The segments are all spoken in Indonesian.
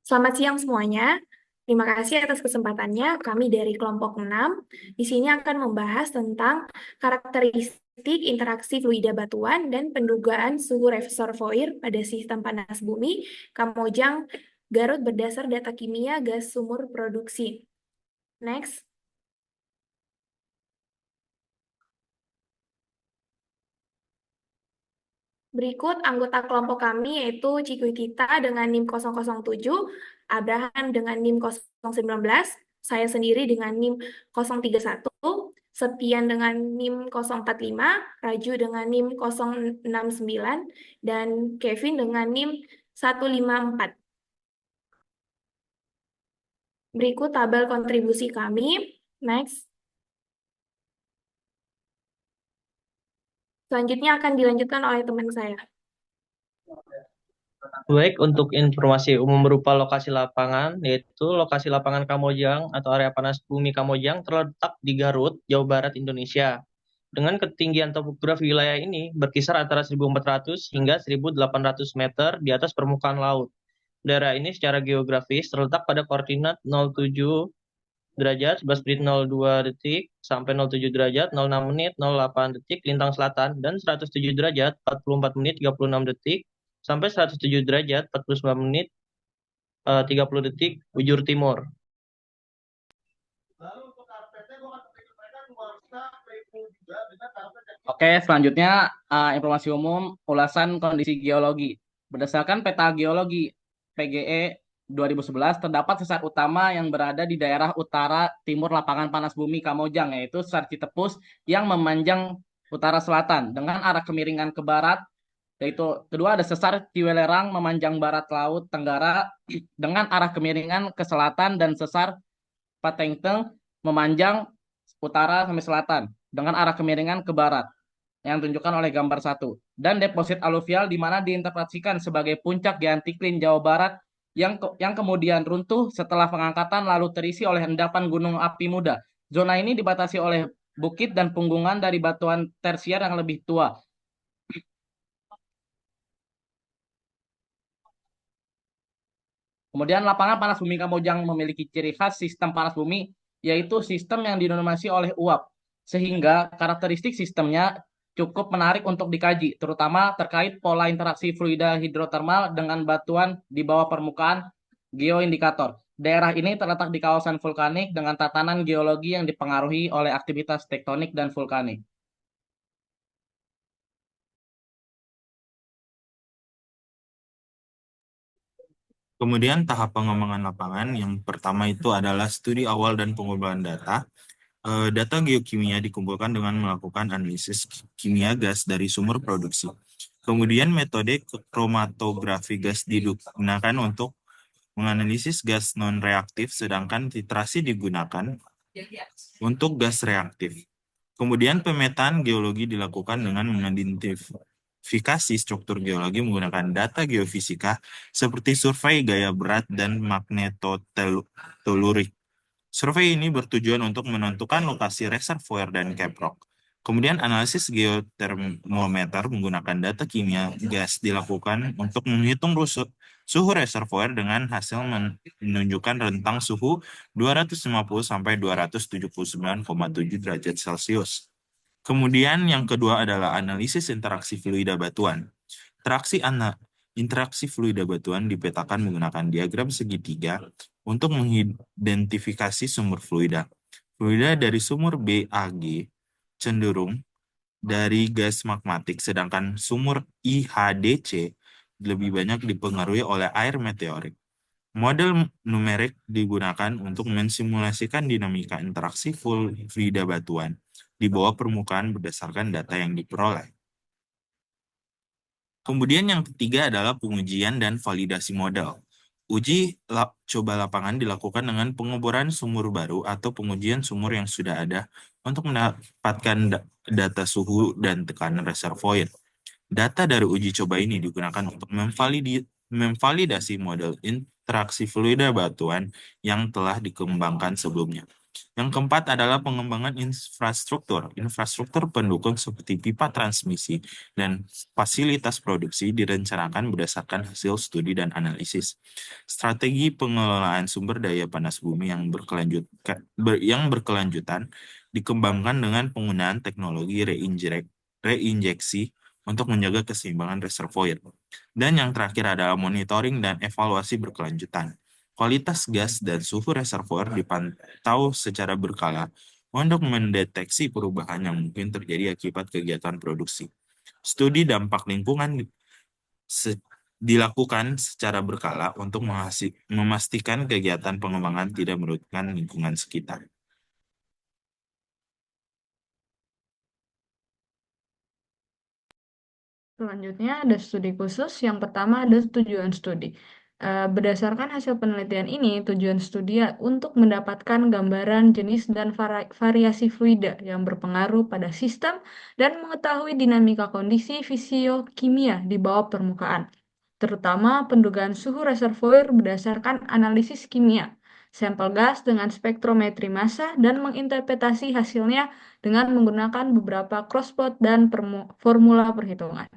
Selamat siang semuanya. Terima kasih atas kesempatannya. Kami dari kelompok 6 di sini akan membahas tentang karakteristik interaksi fluida batuan dan pendugaan suhu reservoir pada sistem panas bumi Kamojang Garut berdasar data kimia gas sumur produksi. Next. Berikut anggota kelompok kami yaitu Cikutita dengan NIM 007, Abraham dengan NIM 019, saya sendiri dengan NIM 031, Septian dengan NIM 045, Raju dengan NIM 069, dan Kevin dengan NIM 154. Berikut tabel kontribusi kami. Next. Selanjutnya akan dilanjutkan oleh teman saya. Baik, untuk informasi umum berupa lokasi lapangan, yaitu lokasi lapangan Kamojang atau area panas bumi Kamojang terletak di Garut, Jawa Barat, Indonesia. Dengan ketinggian topografi wilayah ini berkisar antara 1.400 hingga 1.800 meter di atas permukaan laut. Daerah ini secara geografis terletak pada koordinat 07 derajat 11,02 detik sampai 07 derajat 06 menit 08 detik lintang selatan dan 107 derajat 44 menit 36 detik sampai 107 derajat 49 menit 30 detik bujur timur. Oke, selanjutnya informasi umum ulasan kondisi geologi. Berdasarkan peta geologi PGE 2011, terdapat sesar utama yang berada di daerah utara timur lapangan panas bumi Kamojang, yaitu sesar Citepus yang memanjang utara selatan dengan arah kemiringan ke barat, yaitu kedua ada sesar Ciwelerang memanjang barat laut Tenggara dengan arah kemiringan ke selatan dan sesar Patengteng memanjang utara sampai selatan dengan arah kemiringan ke barat yang ditunjukkan oleh gambar 1. Dan deposit aluvial di mana diinterpretasikan sebagai puncak Giantiklin Jawa Barat yang kemudian runtuh setelah pengangkatan lalu terisi oleh endapan gunung api muda. Zona ini dibatasi oleh bukit dan punggungan dari batuan tersier yang lebih tua. Kemudian lapangan panas bumi Kamojang memiliki ciri khas sistem panas bumi, yaitu sistem yang didominasi oleh uap. Sehingga karakteristik sistemnya cukup menarik untuk dikaji, terutama terkait pola interaksi fluida hidrotermal dengan batuan di bawah permukaan geoindikator. Daerah ini terletak di kawasan vulkanik dengan tatanan geologi yang dipengaruhi oleh aktivitas tektonik dan vulkanik. Kemudian tahap pengembangan lapangan yang pertama itu adalah studi awal dan pengumpulan data. Data geokimia dikumpulkan dengan melakukan analisis kimia gas dari sumber produksi. Kemudian metode kromatografi gas digunakan untuk menganalisis gas non-reaktif, sedangkan titrasi digunakan untuk gas reaktif. Kemudian pemetaan geologi dilakukan dengan mengidentifikasi struktur geologi menggunakan data geofisika seperti survei gaya berat dan magnetotelurik. Survei ini bertujuan untuk menentukan lokasi reservoir dan caprock. Kemudian analisis geotermometer menggunakan data kimia gas dilakukan untuk menghitung suhu reservoir dengan hasil menunjukkan rentang suhu 250 sampai 279,7 derajat Celcius. Kemudian yang kedua adalah analisis interaksi fluida batuan. Interaksi fluida batuan dipetakan menggunakan diagram segitiga untuk mengidentifikasi sumber fluida. Fluida dari sumur BAG cenderung dari gas magmatik, sedangkan sumur IHDC lebih banyak dipengaruhi oleh air meteorik. Model numerik digunakan untuk mensimulasikan dinamika interaksi fluida batuan di bawah permukaan berdasarkan data yang diperoleh. Kemudian yang ketiga adalah pengujian dan validasi model. Uji coba lapangan dilakukan dengan pengeboran sumur baru atau pengujian sumur yang sudah ada untuk mendapatkan data suhu dan tekanan reservoir. Data dari uji coba ini digunakan untuk memvalidasi model interaksi fluida batuan yang telah dikembangkan sebelumnya. Yang keempat adalah pengembangan infrastruktur. Infrastruktur pendukung seperti pipa transmisi dan fasilitas produksi direncanakan berdasarkan hasil studi dan analisis. Strategi pengelolaan sumber daya panas bumi yang berkelanjutan dikembangkan dengan penggunaan teknologi reinjeksi untuk menjaga keseimbangan reservoir. Dan yang terakhir adalah monitoring dan evaluasi berkelanjutan. Kualitas gas dan suhu reservoir dipantau secara berkala untuk mendeteksi perubahan yang mungkin terjadi akibat kegiatan produksi. Studi dampak lingkungan dilakukan secara berkala untuk memastikan kegiatan pengembangan tidak merugikan lingkungan sekitar. Selanjutnya ada studi khusus. Yang pertama ada tujuan studi. Berdasarkan hasil penelitian ini, tujuan studi untuk mendapatkan gambaran jenis dan variasi fluida yang berpengaruh pada sistem dan mengetahui dinamika kondisi fisiokimia di bawah permukaan, terutama pendugaan suhu reservoir berdasarkan analisis kimia, sampel gas dengan spektrometri massa, dan menginterpretasi hasilnya dengan menggunakan beberapa crossplot dan formula perhitungan.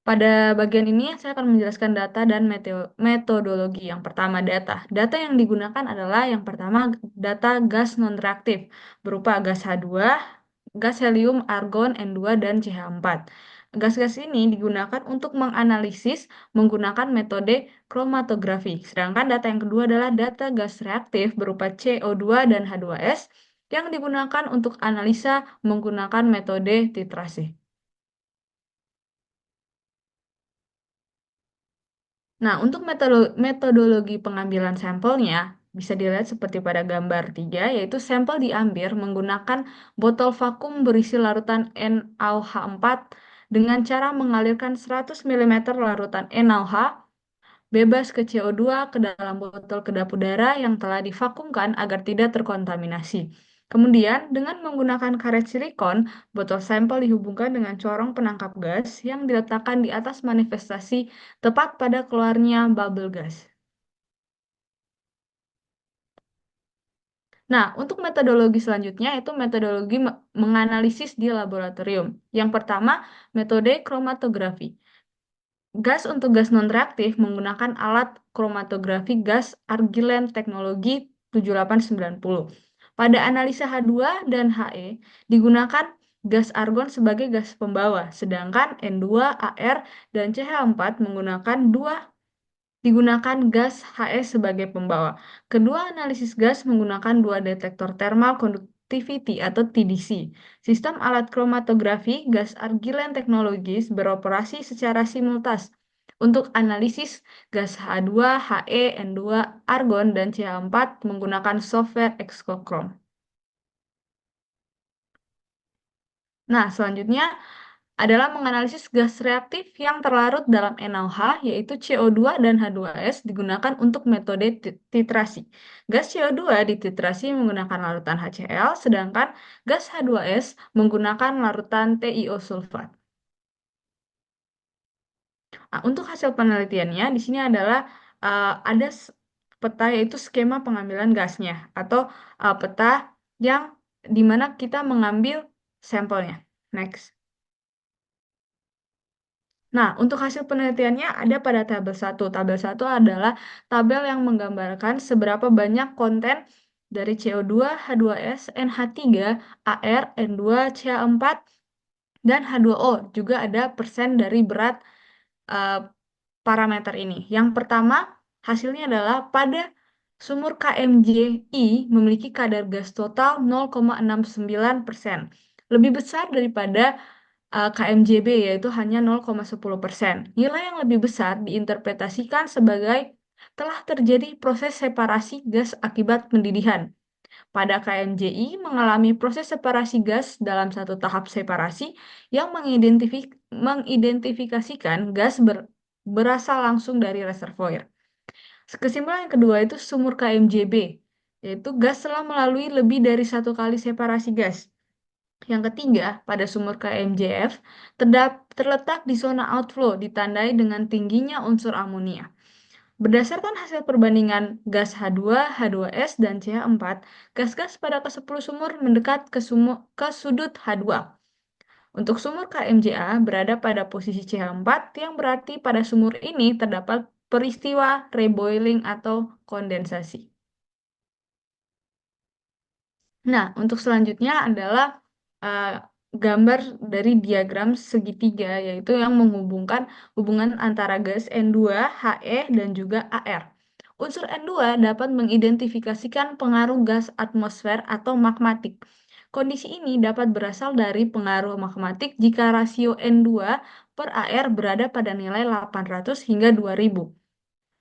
Pada bagian ini saya akan menjelaskan data dan metodologi. Yang pertama data. Data yang digunakan adalah yang pertama data gas non-reaktif berupa gas H2, gas helium, argon, N2, dan CH4. Gas-gas ini digunakan untuk menganalisis menggunakan metode kromatografi. Sedangkan data yang kedua adalah data gas reaktif berupa CO2 dan H2S yang digunakan untuk analisa menggunakan metode titrasi. Nah, untuk metodologi pengambilan sampelnya bisa dilihat seperti pada gambar 3, yaitu sampel diambil menggunakan botol vakum berisi larutan NaOH4 dengan cara mengalirkan 100 ml larutan NaOH bebas ke CO2 ke dalam botol kedap udara yang telah divakumkan agar tidak terkontaminasi. Kemudian, dengan menggunakan karet silikon, botol sampel dihubungkan dengan corong penangkap gas yang diletakkan di atas manifestasi tepat pada keluarnya bubble gas. Nah, untuk metodologi selanjutnya itu metodologi menganalisis di laboratorium. Yang pertama, metode kromatografi. Untuk gas non-reaktif menggunakan alat kromatografi gas Argilent teknologi 7890. Pada analisa H2 dan He digunakan gas argon sebagai gas pembawa, sedangkan N2, Ar, dan CH4 digunakan gas He sebagai pembawa. Kedua analisis gas menggunakan dua detektor thermal conductivity atau TDC. Sistem alat kromatografi gas Argilent Technologies beroperasi secara simultas untuk analisis gas H2, He, N2, argon, dan CH4 menggunakan software Excochrom. Nah, selanjutnya adalah menganalisis gas reaktif yang terlarut dalam NaOH, yaitu CO2 dan H2S digunakan untuk metode titrasi. Gas CO2 dititrasi menggunakan larutan HCl, sedangkan gas H2S menggunakan larutan TiO sulfat. Nah, untuk hasil penelitiannya, di sini adalah ada peta, yaitu skema pengambilan gasnya, atau peta yang dimana kita mengambil sampelnya. Next. Nah, untuk hasil penelitiannya ada pada tabel 1. Tabel 1 adalah tabel yang menggambarkan seberapa banyak konten dari CO2, H2S, NH3, Ar, N2, CH4, dan H2O. Juga ada persen dari berat parameter ini. Yang pertama, hasilnya adalah pada sumur KMJI memiliki kadar gas total 0,69%. Lebih besar daripada KMJB, yaitu hanya 0,10%. Nilai yang lebih besar diinterpretasikan sebagai telah terjadi proses separasi gas akibat pendidihan. Pada KMJI mengalami proses separasi gas dalam satu tahap separasi yang mengidentifikasikan gas berasal langsung dari reservoir. Kesimpulan yang kedua itu sumur KMJB, yaitu gas telah melalui lebih dari satu kali separasi gas. Yang ketiga, pada sumur KMJF terletak di zona outflow ditandai dengan tingginya unsur amonia. Berdasarkan hasil perbandingan gas H2, H2S, dan CH4, gas-gas pada ke-10 sumur mendekat ke sudut H2. Untuk sumur KMJA berada pada posisi CH4 yang berarti pada sumur ini terdapat peristiwa reboiling atau kondensasi. Nah, untuk selanjutnya adalah gambar dari diagram segitiga, yaitu yang menghubungkan hubungan antara gas N2, He, dan juga Ar. Unsur N2 dapat mengidentifikasikan pengaruh gas atmosfer atau magmatik. Kondisi ini dapat berasal dari pengaruh magmatik jika rasio N2 per Ar berada pada nilai 800 hingga 2000.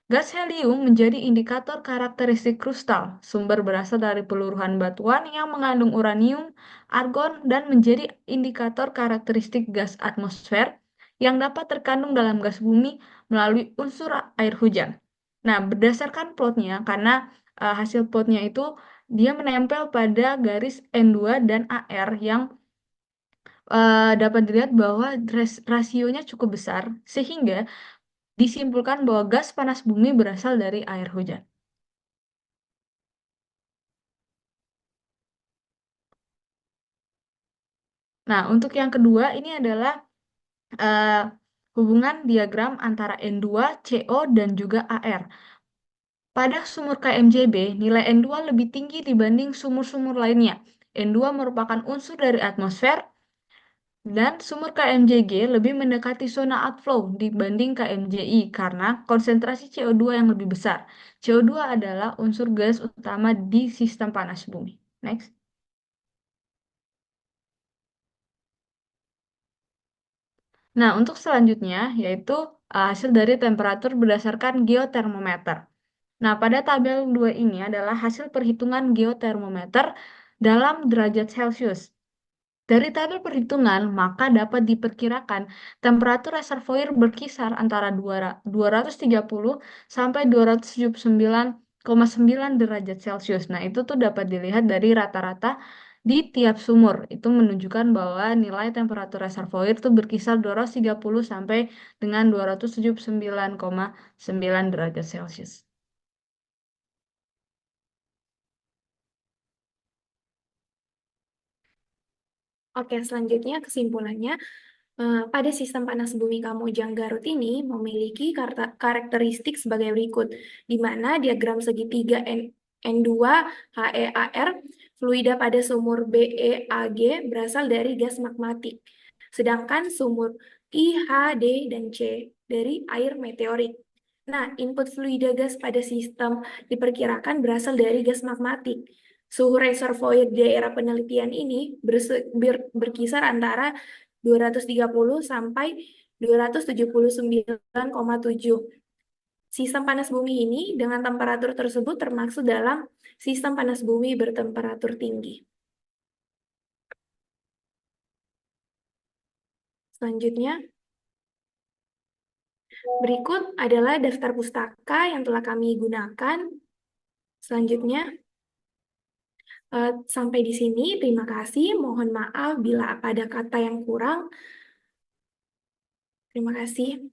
Gas helium menjadi indikator karakteristik krustal. Sumber berasal dari peluruhan batuan yang mengandung uranium, argon, dan menjadi indikator karakteristik gas atmosfer yang dapat terkandung dalam gas bumi melalui unsur air hujan. Nah, berdasarkan plotnya, karena hasil plotnya itu dia menempel pada garis N2 dan Ar yang dapat dilihat bahwa rasionya cukup besar, sehingga disimpulkan bahwa gas panas bumi berasal dari air hujan. Nah, untuk yang kedua ini adalah hubungan diagram antara N2, CO, dan juga Ar. Pada sumur KMJB, nilai N2 lebih tinggi dibanding sumur-sumur lainnya. N2 merupakan unsur dari atmosfer, dan sumur KMJG lebih mendekati zona outflow dibanding KMJI karena konsentrasi CO2 yang lebih besar. CO2 adalah unsur gas utama di sistem panas bumi. Next. Nah, untuk selanjutnya yaitu hasil dari temperatur berdasarkan geotermometer. Nah, pada tabel 2 ini adalah hasil perhitungan geotermometer dalam derajat Celcius. Dari tabel perhitungan, maka dapat diperkirakan temperatur reservoir berkisar antara 230 sampai 279,9 derajat Celcius. Nah, itu tuh dapat dilihat dari rata-rata di tiap sumur. Itu menunjukkan bahwa nilai temperatur reservoir itu berkisar 230 sampai dengan 279,9 derajat Celcius. Oke, selanjutnya kesimpulannya, pada sistem panas bumi Kamojang Garut ini memiliki karakteristik sebagai berikut, di mana diagram segitiga N2 HEAR, fluida pada sumur BEAG berasal dari gas magmatik, sedangkan sumur I, H, D, dan C dari air meteorik. Nah, input fluida gas pada sistem diperkirakan berasal dari gas magmatik. Suhu reservoir di daerah penelitian ini berkisar antara 230 sampai 279,7. Sistem panas bumi ini dengan temperatur tersebut termasuk dalam sistem panas bumi bertemperatur tinggi. Selanjutnya, berikut adalah daftar pustaka yang telah kami gunakan. Selanjutnya, sampai di sini. Terima kasih. Mohon maaf bila ada kata yang kurang. Terima kasih.